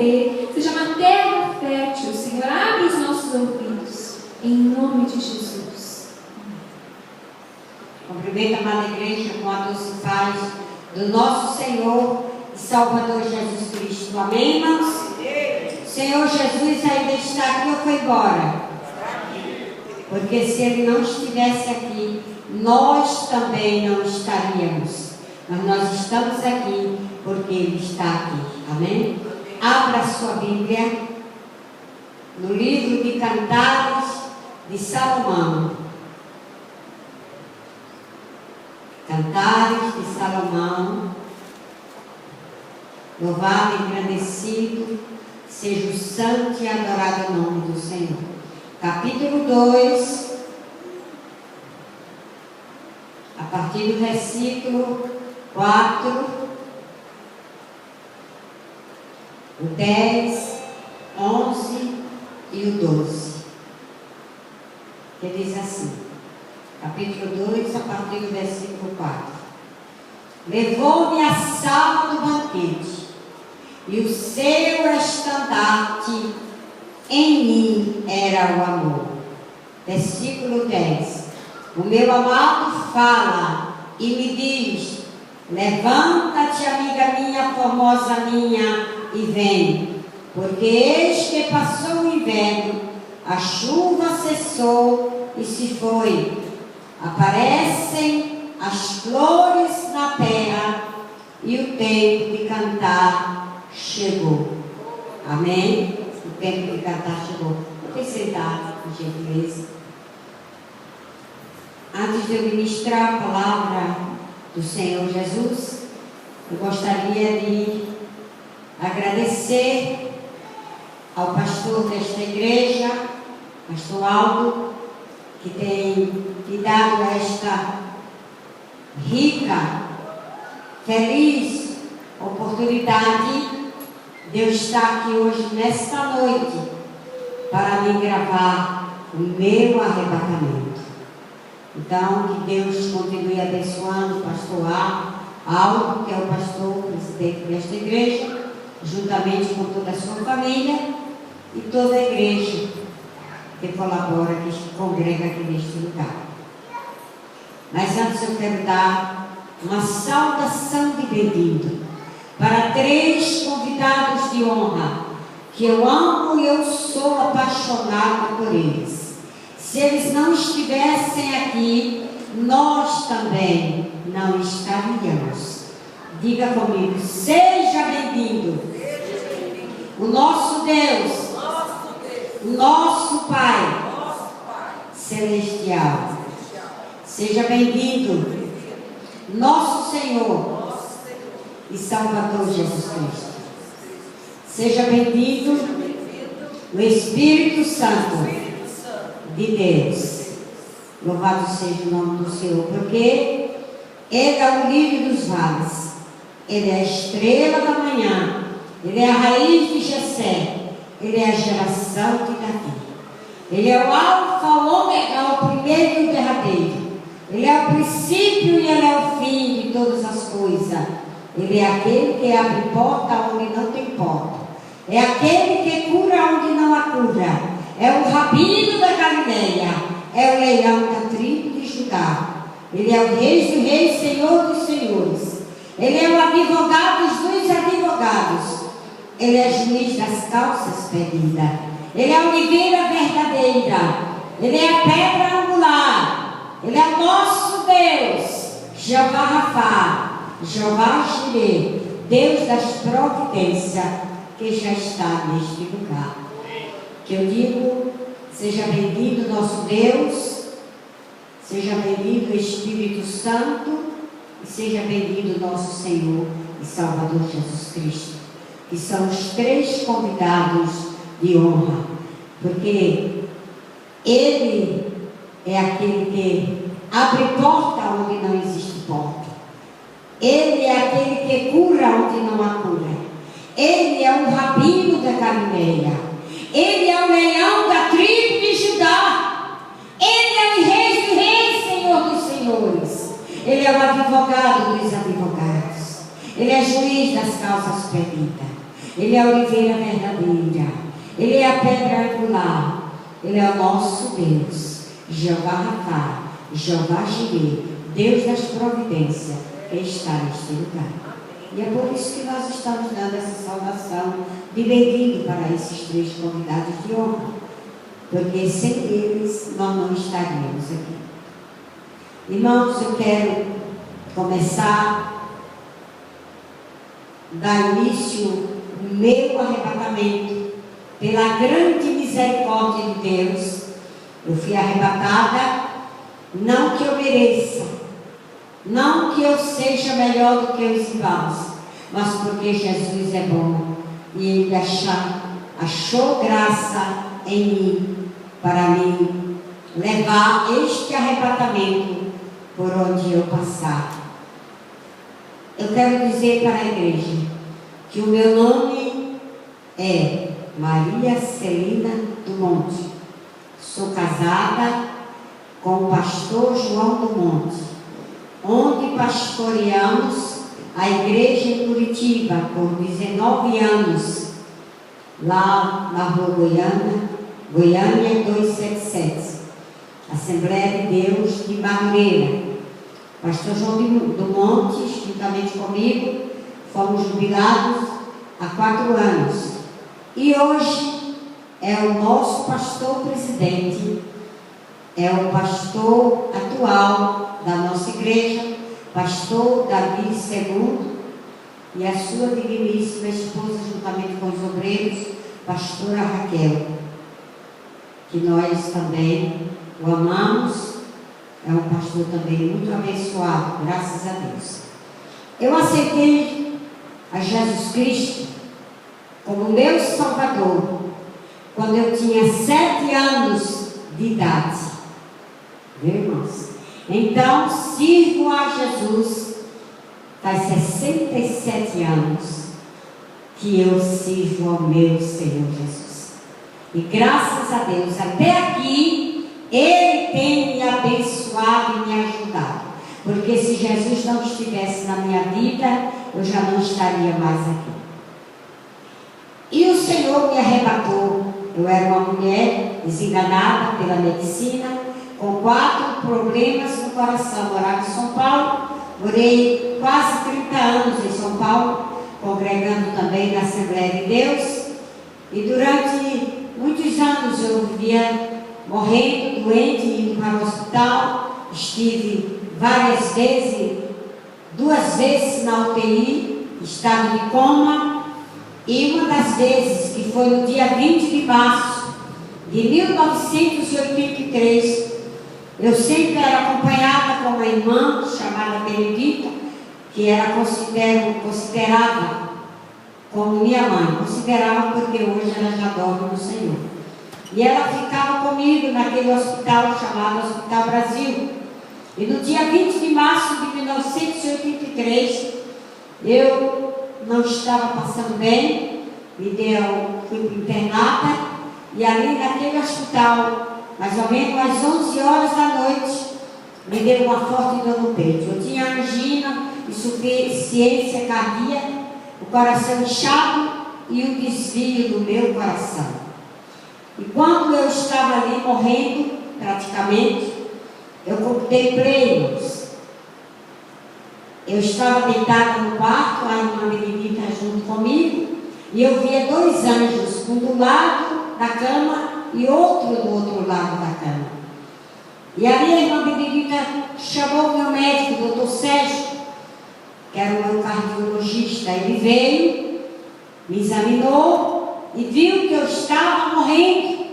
florescer, seja uma terra fértil. Senhor, abre os nossos ouvidos, em nome de Jesus. Cumprimento a amada igreja com a doce paz do nosso Senhor e Salvador Jesus Cristo. Amém, irmãos? Senhor Jesus ainda está aqui ou foi embora? Porque se Ele não estivesse aqui, nós também não estaríamos. Mas nós estamos aqui porque Ele está aqui. Amém? Abra a sua Bíblia no livro de Cantares de Salomão. Cantares de Salomão. Louvado e engrandecido seja o santo e adorado nome do Senhor. Capítulo 2, a partir do versículo 4, o 10, 11 e o 12. Que diz assim, capítulo 2, a partir do versículo 4. Levou-me a sala do banquete, e o seu estandarte em mim era o amor. Versículo 10. O meu amado fala e me diz: levanta-te, amiga minha, formosa minha, e vem, porque eis que passou o inverno, a chuva cessou e se foi. Aparecem as flores na terra e o tempo de cantar chegou. Amém? O tempo de cantar chegou. Fique sentado, por gentileza. Antes de eu ministrar a palavra do Senhor Jesus, eu gostaria de agradecer ao pastor desta igreja, pastor Aldo, que tem me dado esta rica, feliz oportunidade de eu estar aqui hoje, nesta noite, para me gravar o meu arrebatamento. Então, que Deus continue abençoando o pastor Aldo, que é o pastor presidente desta igreja, juntamente com toda a sua família e toda a igreja que colabora, que congrega aqui neste lugar. Mas antes eu quero dar uma saudação de bem-vindo para 3 convidados de honra, que eu amo e eu sou apaixonada por eles. Se eles não estivessem aqui, nós também não estaríamos. Diga comigo: seja bem-vindo. O nosso Deus, o nosso Pai Celestial. Seja bem-vindo, nosso Senhor e Salvador Jesus Cristo. Seja bem-vindo o Espírito Santo de Deus. Louvado seja o nome do Senhor, porque Ele é o lírio dos vales, Ele é a estrela da manhã, Ele é a raiz de Jessé, Ele é a geração de Davi. Ele é o alfa, o ômega, o primeiro e o derradeiro. Ele é o princípio e Ele é o fim de todas as coisas. Ele é aquele que abre porta onde não tem porta. É aquele que cura onde não há cura. É o rabino da Galileia. É o leão da tribo de Judá. Ele é o rei dos reis, senhor dos senhores. Ele é o advogado dos advogados. Ele é juiz das causas perdidas. Ele é a oliveira verdadeira. Ele é a pedra angular. Ele é nosso Deus, Jeová Rafá, Jeová Jireh, Deus das providências, que já está neste lugar. Que eu digo: seja bem-vindo nosso Deus, seja bem-vindo Espírito Santo, e seja bem-vindo nosso Senhor e Salvador Jesus Cristo, que são os 3 convidados de honra, porque Ele é aquele que abre porta onde não existe porta. Ele é aquele que cura onde não há cura. Ele é o rabino da Galileia. Ele é o leão da tribo de Judá. Ele é o rei dos reis, senhor dos senhores. Ele é o advogado dos advogados. Ele é juiz das causas perdidas. Ele é a oliveira verdadeira. Ele é a pedra angular. Ele é o nosso Deus. Jeová Rapha, Jeová Jireh, Deus das providências, que está neste lugar. E é por isso que nós estamos dando essa saudação de bem-vindo para esses 3 convidados de honra. Porque sem eles nós não estaríamos aqui. Irmãos, eu quero começar, dar início no meu arrebatamento, pela grande misericórdia de Deus. Eu fui arrebatada, não que eu mereça, não que eu seja melhor do que os irmãos, mas porque Jesus é bom e Ele achou graça em mim para me levar este arrebatamento por onde eu passar. Eu quero dizer para a igreja que o meu nome é Maria Celina do Monte. Sou casada com o pastor João do Monte, onde pastoreamos a igreja em Curitiba por 19 anos, lá na rua Goiânia 277, Assembleia de Deus de Madureira. Pastor João do Monte, juntamente comigo, fomos jubilados há 4 anos. E hoje é o nosso pastor presidente, é o pastor atual da nossa igreja, pastor Davi II, e a sua digníssima esposa, juntamente com os obreiros, pastora Raquel, que nós também o amamos. É um pastor também muito abençoado, graças a Deus. Eu aceitei a Jesus Cristo como meu Salvador quando eu tinha 7 anos de idade. Viu, irmãos? Então, sirvo a Jesus faz 67 anos que eu sirvo ao meu Senhor Jesus. E graças a Deus, até aqui, Ele tem me abençoado e me ajudado. Porque se Jesus não estivesse na minha vida, eu já não estaria mais aqui. E o Senhor me arrebatou. Eu era uma mulher desenganada pela medicina, com 4 problemas no coração. Morava em São Paulo, morei quase 30 anos em São Paulo, congregando também na Assembleia de Deus. E durante muitos anos eu vivia morrendo, doente, indo para o hospital. Estive várias vezes, 2 vezes na UTI, estado de coma. E uma das vezes, que foi no dia 20 de março de 1983, eu sempre era acompanhada com uma irmã chamada Benedita, que era considerada como minha mãe. Considerava porque hoje ela já dorme no Senhor. E ela ficava comigo naquele hospital chamado Hospital Brasil. E no dia 20 de março de 1983, eu não estava passando bem, fui internada, e ali naquele hospital, mais ou menos às 11 horas da noite, me deu uma forte dor no peito. Eu tinha angina, insuficiência cardíaca, o coração inchado e o desvio do meu coração. E quando eu estava ali morrendo, praticamente, eu contemplei, irmãos. Eu estava deitada no quarto, a irmã Benedita junto comigo, e eu via 2 anjos, um do lado da cama e outro do outro lado da cama. E ali a irmã Benedita chamou o meu médico, o doutor Sérgio, que era o meu cardiologista. Ele veio, me examinou e viu que eu estava morrendo.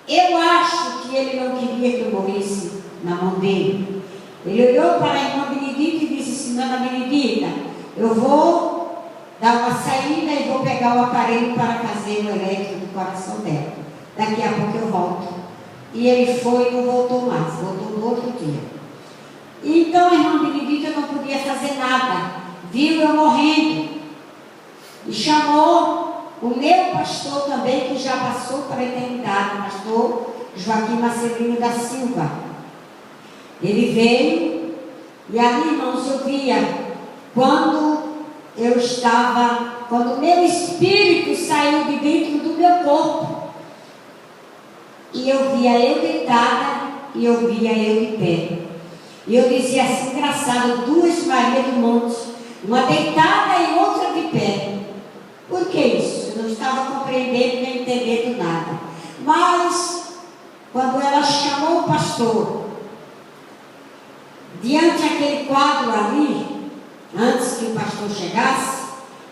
Eu acho que ele não queria que eu morresse na mão dele. Ele olhou para a irmã Benedita e disse assim: Dona Benedita, eu vou dar uma saída e vou pegar o aparelho para fazer o eletro do coração dela. Daqui a pouco eu volto. E ele foi e não voltou mais, voltou no outro dia. Então a irmã Benedita não podia fazer nada, viu eu morrendo, e chamou o meu pastor também, que já passou para a eternidade, o pastor Joaquim Marcelino da Silva. Ele veio, e ali, irmãos, eu via, quando eu estava, quando o meu espírito saiu de dentro do meu corpo, e eu via eu deitada e eu via eu de pé. E eu dizia assim, engraçado, duas Maria do Monte, uma deitada e outra de pé. Por que isso? Eu não estava compreendendo nem entendendo nada. Mas, quando ela chamou o pastor, diante daquele quadro ali, antes que o pastor chegasse,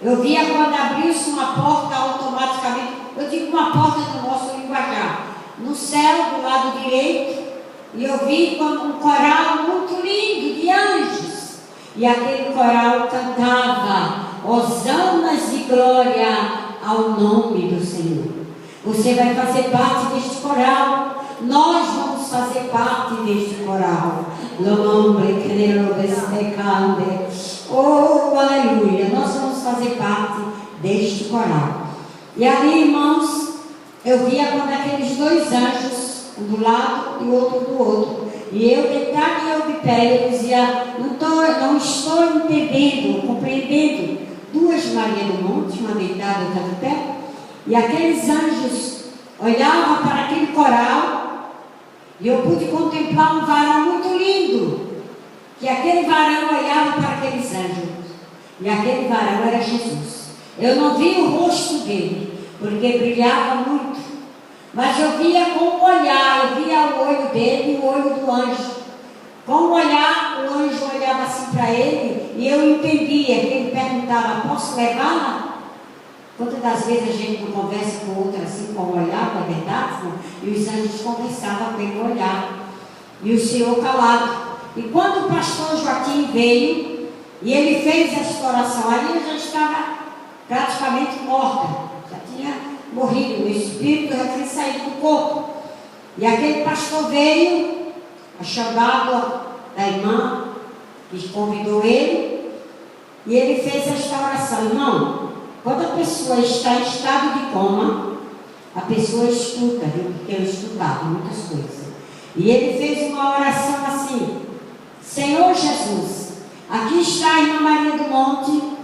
eu via quando abriu-se uma porta automaticamente, eu digo uma porta do nosso linguajar, no céu do lado direito, e eu vi como um coral muito lindo de anjos, e aquele coral cantava hosanas e glória ao nome do Senhor. Você vai fazer parte deste coral, nós vamos fazer parte deste coral. Oh, aleluia, nós vamos fazer parte deste coral. E ali, irmãos, eu via quando aqueles dois anjos, um do lado e o outro do outro, e eu deitava e eu de pé, eu dizia, não estou entendendo, compreendendo. Duas Maria do Monte, uma deitada e outra de pé, e aqueles anjos olhavam para aquele coral, e eu pude contemplar um varão muito lindo, que aquele varão olhava para aqueles anjos, e aquele varão era Jesus. Eu não vi o rosto dele, porque brilhava muito, mas eu via com o olhar, eu via o olho dele e o olho do anjo. Com o olhar, o anjo olhava assim para ele, e eu entendia que ele perguntava, posso levá-la? Quantas das vezes a gente não conversa com o outro assim, com o olhar, não é verdade? Não? E os anjos conversavam pelo olhar, e o Senhor calado. E quando o pastor Joaquim veio, e ele fez essa oração, ali eu já estava praticamente morta, já tinha morrido, o espírito já tinha saído do corpo. E aquele pastor veio, a chamada da irmã, que convidou ele, e ele fez esta oração. Irmão, quando a pessoa está em estado de coma, a pessoa escuta, viu? Porque eu escutava muitas coisas. E ele fez uma oração assim: Senhor Jesus, aqui está a irmã Maria do Monte,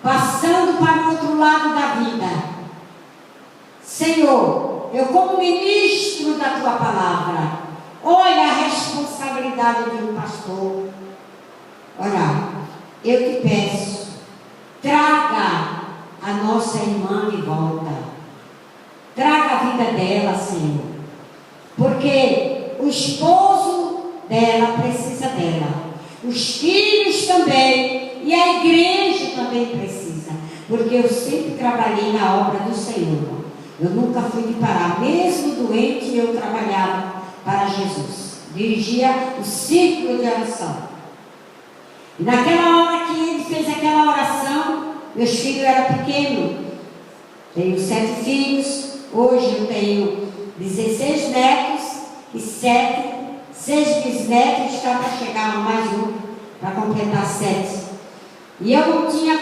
passando para o outro lado da vida. Senhor, eu como ministro da tua palavra, olha a responsabilidade de um pastor. Olha, eu te peço, traga a nossa irmã de volta. Traga a vida dela, Senhor. Porque o esposo dela precisa dela. Os filhos também. E a igreja também precisa. Porque eu sempre trabalhei na obra do Senhor. Eu nunca fui de parar. Mesmo doente, eu trabalhava para Jesus. Dirigia o círculo de oração. E naquela hora que ele fez aquela oração, meus filhos eram pequenos. Tenho 7 filhos. Hoje eu tenho 16 netos e 6 bisnetos. Está para chegar mais um, para completar 7. E eu não tinha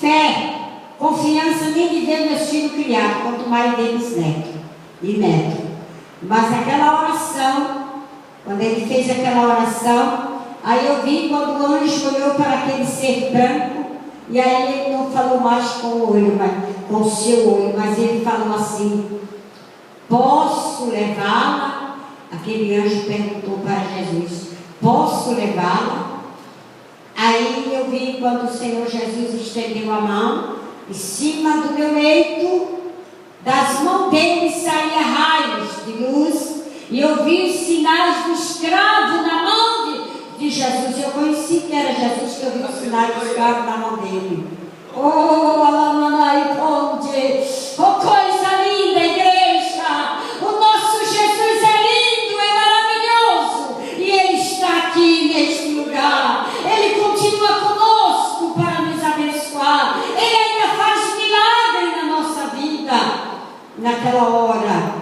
fé, confiança nem de ver meus filhos criados, quanto mais deles neto. Mas aquela oração, quando ele fez aquela oração, aí eu vi quando o anjo olhou para aquele ser branco, e aí ele não falou mais com o olho, mas com o seu olho, mas ele falou assim: posso levá-la? Aquele anjo perguntou para Jesus: posso levá-la? Aí eu vi quando o Senhor Jesus estendeu a mão em cima do meu leito, das mãos dele saía raios de luz, e eu vi os sinais do escravo na mão de Jesus. Eu conheci que era Jesus, que eu vi os sinais do escravo na mão dele. Oh, Alamanai Ponte, oh, coisa linda, igreja! O nosso Jesus é lindo, é maravilhoso, e Ele está aqui neste lugar. Ele continua conosco para nos abençoar. Ele ainda faz milagre na nossa vida. Naquela hora,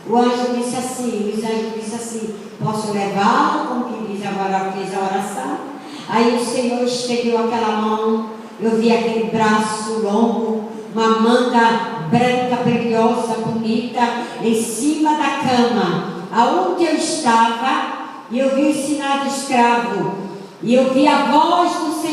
o anjo disse assim: posso levá-lo? Como que diz agora, fez a oração. Aí o Senhor estendeu aquela mão, eu vi aquele braço longo, uma manga branca, brilhosa, bonita, em cima da cama, aonde eu estava, e eu vi o sinal do escravo, e eu vi a voz do Senhor